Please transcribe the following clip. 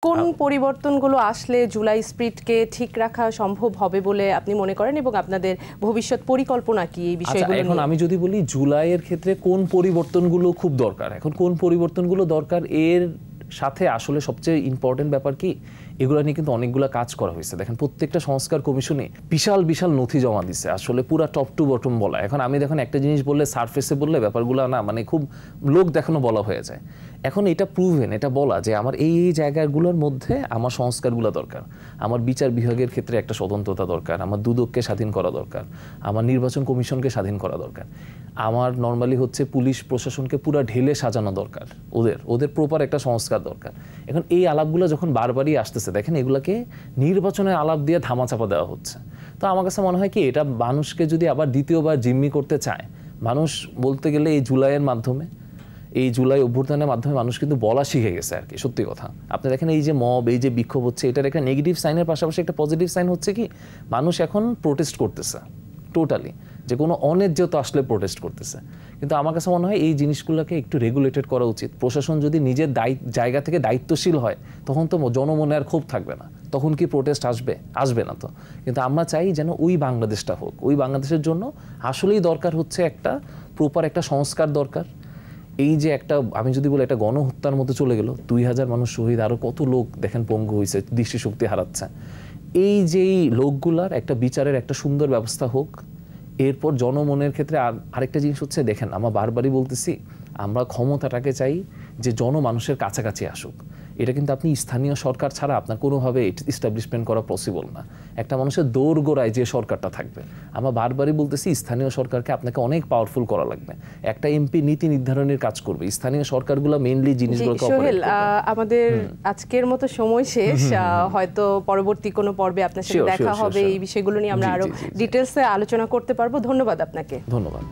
কোন পরিবর্তনগুলো আসলে জুলাই স্পিরিটকে ঠিক রাখা সম্ভব হবে বলে আপনি মনে করেন এবং আপনাদের ভবিষ্যৎ পরিকল্পনা কি এই বিষয়গুলো? এখন আমি যদি বলি জুলাইয়ের ক্ষেত্রে কোন পরিবর্তনগুলো খুব দরকার, এখন কোন পরিবর্তনগুলো দরকার এর সাথে আসলে সবচেয়ে ইম্পর্টেন্ট ব্যাপার কি, এগুলো নিয়ে কিন্তু অনেকগুলো কাজ করা হয়েছে। দেখেন প্রত্যেকটা সংস্কার কমিশনে বিশাল বিশাল নথি জমা দিচ্ছে, আসলে পুরো টপ টু বটম বলা। এখন আমি দেখুন একটা জিনিস বললে সারফেসে বললে ব্যাপারগুলো না মানে খুব লোক দেখানো বলা হয়ে যায়। এখন এটা প্রুভেন, এটা বলা যে আমার এই এই জায়গাগুলোর মধ্যে আমার সংস্কারগুলো দরকার, আমার বিচার বিভাগের ক্ষেত্রে একটা স্বতন্ত্রতা দরকার, আমার দুদককে স্বাধীন করা দরকার, আমার নির্বাচন কমিশনকে স্বাধীন করা দরকার, আমার নর্মালি হচ্ছে পুলিশ প্রশাসনকে পুরো ঢেলে সাজানো দরকার, ওদের প্রপার একটা সংস্কার দরকার। এখন এই আলাপগুলো যখন বারবারই আসতেছে, দেখেন এগুলাকে নির্বাচনের আলাপ দিয়ে ধামাচাপা দেওয়া হচ্ছে। তো আমার কাছে মনে হয় কি এটা মানুষকে যদি আবার দ্বিতীয়বার জিম্মি করতে চায়, মানুষ বলতে গেলে এই জুলাইয়ের মাধ্যমে, এই জুলাই অভ্যুত্থানের মাধ্যমে মানুষ কিন্তু বলা শিখে গেছে আর কি। সত্যি কথা, আপনি দেখেন এই যে মব, এই যে বিক্ষোভ হচ্ছে, এটার একটা নেগেটিভ সাইনের পাশাপাশি একটা পজিটিভ সাইন হচ্ছে কি মানুষ এখন প্রোটেস্ট করতেছে টোটালি, যে কোনো অন্যায্যতা আসলে প্রোটেস্ট করতেছে। কিন্তু আমার কাছে মনে হয় এই জিনিসগুলোকে একটু রেগুলেটেড করা উচিত। প্রশাসন যদি নিজের জায়গা থেকে দায়িত্বশীল হয় তখন তো জনমনে আর ক্ষোভ থাকবে না, তখন কি প্রোটেস্ট আসবে না তো। কিন্তু আমরা চাই যেন ওই বাংলাদেশটা হোক। ওই বাংলাদেশের জন্য আসলেই দরকার হচ্ছে একটা প্রপার একটা সংস্কার দরকার। এই যে একটা আমি যদি বলি একটা গণহত্যার মধ্যে চলে গেল, 2000 মানুষ শহীদ, আরও কত লোক দেখেন পঙ্গু হয়েছে, দৃষ্টিশক্তি হারাচ্ছে। এই যেই লোকগুলার একটা বিচারের একটা সুন্দর ব্যবস্থা হোক। এরপর জনমনের ক্ষেত্রে আরেকটা জিনিস হচ্ছে, দেখেন আমরা বারবারই বলতেছি আমরা ক্ষমতাটাকে চাই যে জনমানুষের কাছাকাছি আসুক। এটা কিন্তু আপনি স্থানীয় সরকার ছাড়া আপনার কোনোভাবে এস্টাবলিশমেন্ট করা পসিবল না। একটা মানুষের দোরগোড়ায় যে সরকারটা থাকবে, আমরা বারবারই বলতেছি স্থানীয় সরকারকে আপনাকে অনেক পাওয়ারফুল করা লাগবে। একটা এমপি নীতি নির্ধারণের কাজ করবে, স্থানীয় সরকারগুলো মেইনলি জিনিসগুলোকে সোহেল, আমাদের আজকের মতো সময় শেষ। হয়তো পরবর্তী কোনো পর্বে আপনার সাথে দেখা হবে, এই বিষয়গুলো নিয়ে আমরা আরো ডিটেইলসে আলোচনা করতে পারবো। ধন্যবাদ আপনাকে। ধন্যবাদ।